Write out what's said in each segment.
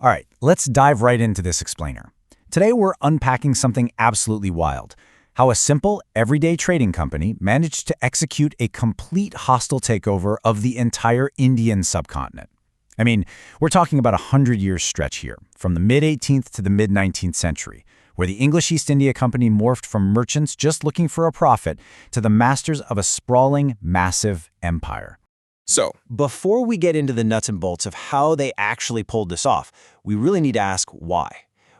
All right, let's dive right into this explainer. Today we're unpacking something absolutely wild. How a simple, everyday trading company managed to execute a complete hostile takeover of the entire Indian subcontinent. I mean, we're talking about a 100-year stretch here, from the mid-18th to the mid-19th century, where the English East India Company morphed from merchants just looking for a profit to the masters of a sprawling, massive empire. So, before we get into the nuts and bolts of how they actually pulled this off, we really need to ask why.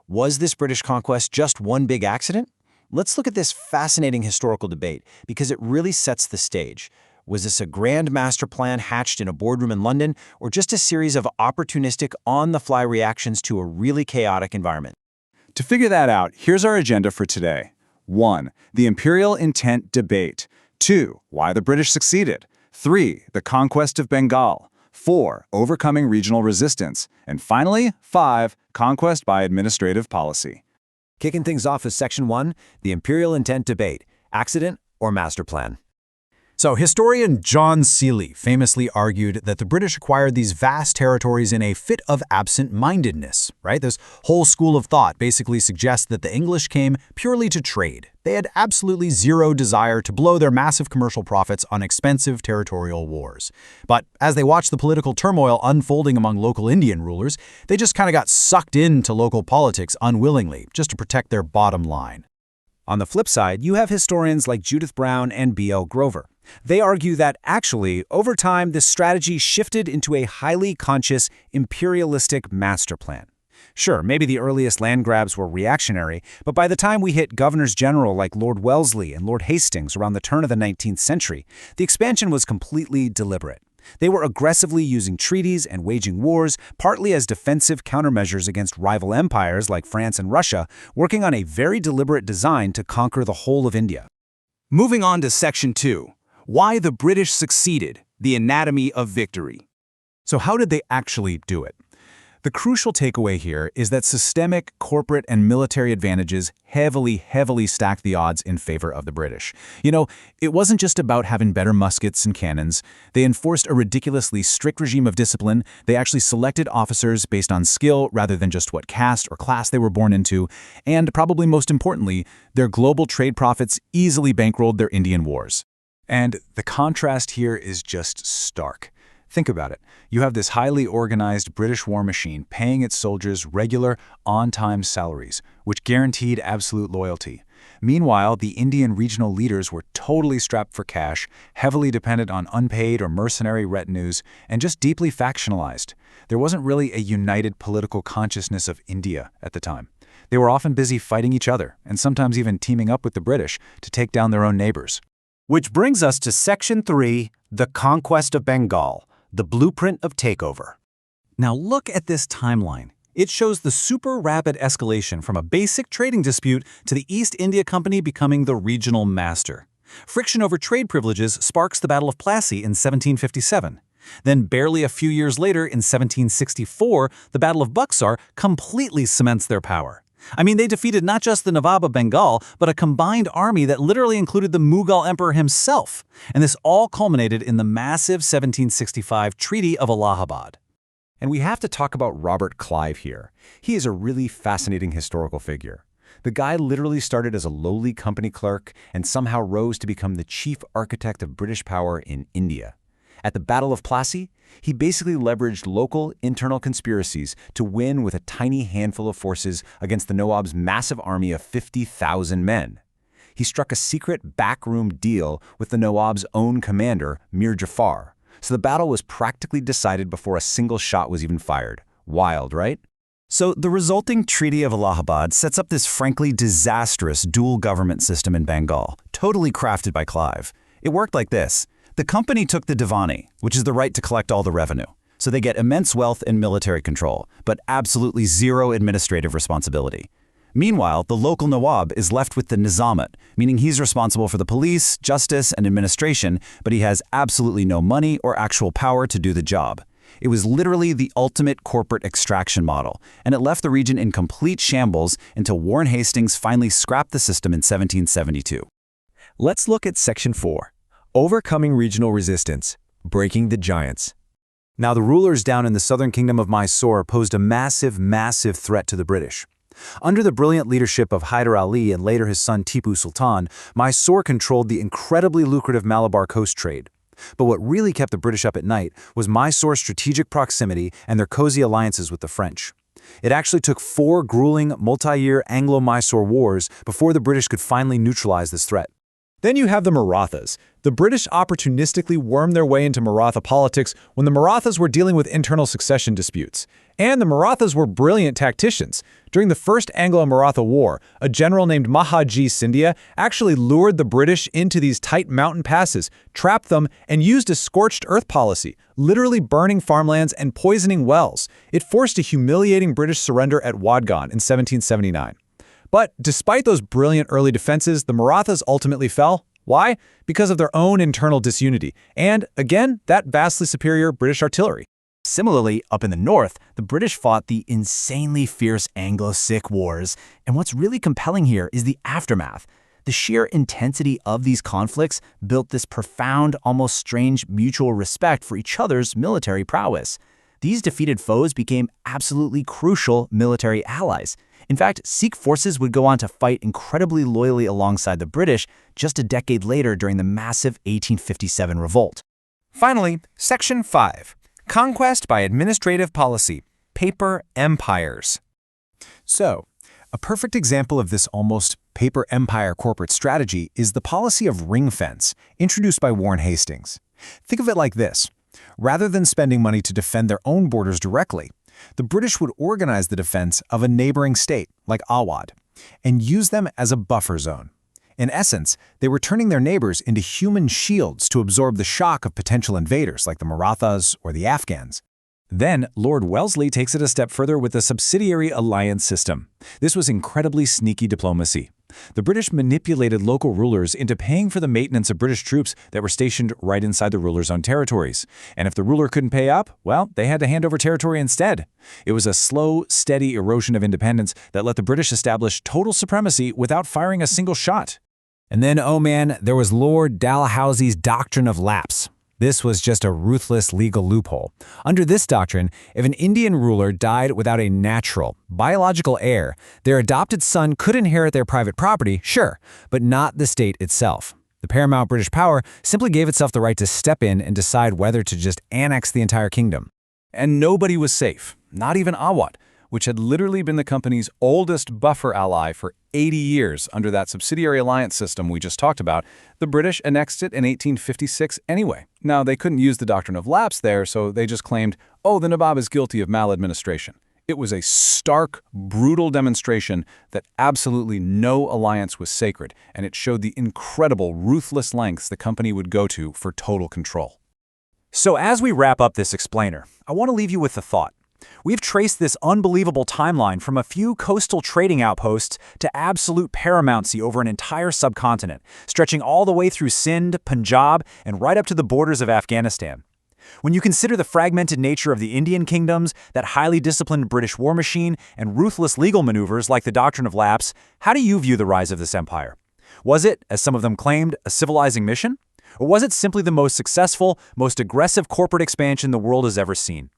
Was this British conquest just one big accident? Let's look at this fascinating historical debate because it really sets the stage. Was this a grand master plan hatched in a boardroom in London, or just a series of opportunistic, on-the-fly reactions to a really chaotic environment? To figure that out, here's our agenda for today. 1. The imperial intent debate. 2. Why the British succeeded. 3. The conquest of Bengal. 4. Overcoming regional resistance. And finally, 5. Conquest by administrative policy. Kicking things off is Section 1, the imperial intent debate, accident or master plan. So historian John Seeley famously argued that the British acquired these vast territories in a fit of absent-mindedness, right? This whole school of thought basically suggests that the English came purely to trade. They had absolutely zero desire to blow their massive commercial profits on expensive territorial wars. But as they watched the political turmoil unfolding among local Indian rulers, they just kind of got sucked into local politics unwillingly, just to protect their bottom line. On the flip side, you have historians like Judith Brown and B.L. Grover. They argue that actually, over time, this strategy shifted into a highly conscious, imperialistic master plan. Sure, maybe the earliest land grabs were reactionary, but by the time we hit governors general like Lord Wellesley and Lord Hastings around the turn of the 19th century, the expansion was completely deliberate. They were aggressively using treaties and waging wars, partly as defensive countermeasures against rival empires like France and Russia, working on a very deliberate design to conquer the whole of India. Moving on to Section 2. Why the British succeeded, the anatomy of victory. So how did they actually do it? The crucial takeaway here is that systemic, corporate, and military advantages heavily stacked the odds in favor of the British. You know, it wasn't just about having better muskets and cannons. They enforced a ridiculously strict regime of discipline. They actually selected officers based on skill rather than just what caste or class they were born into. And probably most importantly, their global trade profits easily bankrolled their Indian wars. And the contrast here is just stark. Think about it. You have this highly organized British war machine paying its soldiers regular, on-time salaries, which guaranteed absolute loyalty. Meanwhile, the Indian regional leaders were totally strapped for cash, heavily dependent on unpaid or mercenary retinues, and just deeply factionalized. There wasn't really a united political consciousness of India at the time. They were often busy fighting each other, and sometimes even teaming up with the British to take down their own neighbors. Which brings us to Section 3, the conquest of Bengal, the blueprint of takeover. Now look at this timeline. It shows the super rapid escalation from a basic trading dispute to the East India Company becoming the regional master. Friction over trade privileges sparks the Battle of Plassey in 1757. Then barely a few years later, in 1764, the Battle of Buxar completely cements their power. I mean, they defeated not just the Nawab of Bengal, but a combined army that literally included the Mughal emperor himself. And this all culminated in the massive 1765 Treaty of Allahabad. And we have to talk about Robert Clive here. He is a really fascinating historical figure. The guy literally started as a lowly company clerk and somehow rose to become the chief architect of British power in India. At the Battle of Plassey, he basically leveraged local internal conspiracies to win with a tiny handful of forces against the Nawab's massive army of 50,000 men. He struck a secret backroom deal with the Nawab's own commander, Mir Jafar, so the battle was practically decided before a single shot was even fired. Wild, right? So the resulting Treaty of Allahabad sets up this frankly disastrous dual government system in Bengal, totally crafted by Clive. It worked like this. The company took the Divani, which is the right to collect all the revenue. So they get immense wealth and military control, but absolutely zero administrative responsibility. Meanwhile, the local Nawab is left with the Nizamat, meaning he's responsible for the police, justice, and administration, but he has absolutely no money or actual power to do the job. It was literally the ultimate corporate extraction model, and it left the region in complete shambles until Warren Hastings finally scrapped the system in 1772. Let's look at Section 4. Overcoming regional resistance, breaking the giants. Now, the rulers down in the southern kingdom of Mysore posed a massive, massive threat to the British. Under the brilliant leadership of Haidar Ali and later his son Tipu Sultan, Mysore controlled the incredibly lucrative Malabar coast trade. But what really kept the British up at night was Mysore's strategic proximity and their cozy alliances with the French. It actually took 4 grueling, multi-year Anglo-Mysore Wars before the British could finally neutralize this threat. Then you have the Marathas. The British opportunistically wormed their way into Maratha politics when the Marathas were dealing with internal succession disputes. And the Marathas were brilliant tacticians. During the First Anglo-Maratha War, a general named Mahaji Scindia actually lured the British into these tight mountain passes, trapped them, and used a scorched earth policy, literally burning farmlands and poisoning wells. It forced a humiliating British surrender at Wadgaon in 1779. But despite those brilliant early defenses, the Marathas ultimately fell. Why? Because of their own internal disunity, and, again, that vastly superior British artillery. Similarly, up in the north, the British fought the insanely fierce Anglo-Sikh Wars, and what's really compelling here is the aftermath. The sheer intensity of these conflicts built this profound, almost strange mutual respect for each other's military prowess. These defeated foes became absolutely crucial military allies. In fact, Sikh forces would go on to fight incredibly loyally alongside the British just a decade later during the massive 1857 revolt. Finally, Section 5. Conquest by Administrative Policy. Paper Empires. So, a perfect example of this almost paper empire corporate strategy is the policy of ring fence, introduced by Warren Hastings. Think of it like this. Rather than spending money to defend their own borders directly, the British would organize the defense of a neighboring state, like Allahabad, and use them as a buffer zone. In essence, they were turning their neighbors into human shields to absorb the shock of potential invaders like the Marathas or the Afghans. Then, Lord Wellesley takes it a step further with the subsidiary alliance system. This was incredibly sneaky diplomacy. The British manipulated local rulers into paying for the maintenance of British troops that were stationed right inside the ruler's own territories. And if the ruler couldn't pay up, well, they had to hand over territory instead. It was a slow, steady erosion of independence that let the British establish total supremacy without firing a single shot. And then, oh man, there was Lord Dalhousie's doctrine of lapse. This was just a ruthless legal loophole. Under this doctrine, if an Indian ruler died without a natural, biological heir, their adopted son could inherit their private property, sure, but not the state itself. The paramount British power simply gave itself the right to step in and decide whether to just annex the entire kingdom. And nobody was safe, not even Awad, which had literally been the company's oldest buffer ally for 80 years under that subsidiary alliance system we just talked about. The British annexed it in 1856 anyway. Now, they couldn't use the doctrine of lapse there, so they just claimed, oh, the Nawab is guilty of maladministration. It was a stark, brutal demonstration that absolutely no alliance was sacred, and it showed the incredible, ruthless lengths the company would go to for total control. So as we wrap up this explainer, I want to leave you with the thought. We've traced this unbelievable timeline from a few coastal trading outposts to absolute paramountcy over an entire subcontinent, stretching all the way through Sindh, Punjab, and right up to the borders of Afghanistan. When you consider the fragmented nature of the Indian kingdoms, that highly disciplined British war machine, and ruthless legal maneuvers like the doctrine of lapse, how do you view the rise of this empire? Was it, as some of them claimed, a civilizing mission? Or was it simply the most successful, most aggressive corporate expansion the world has ever seen?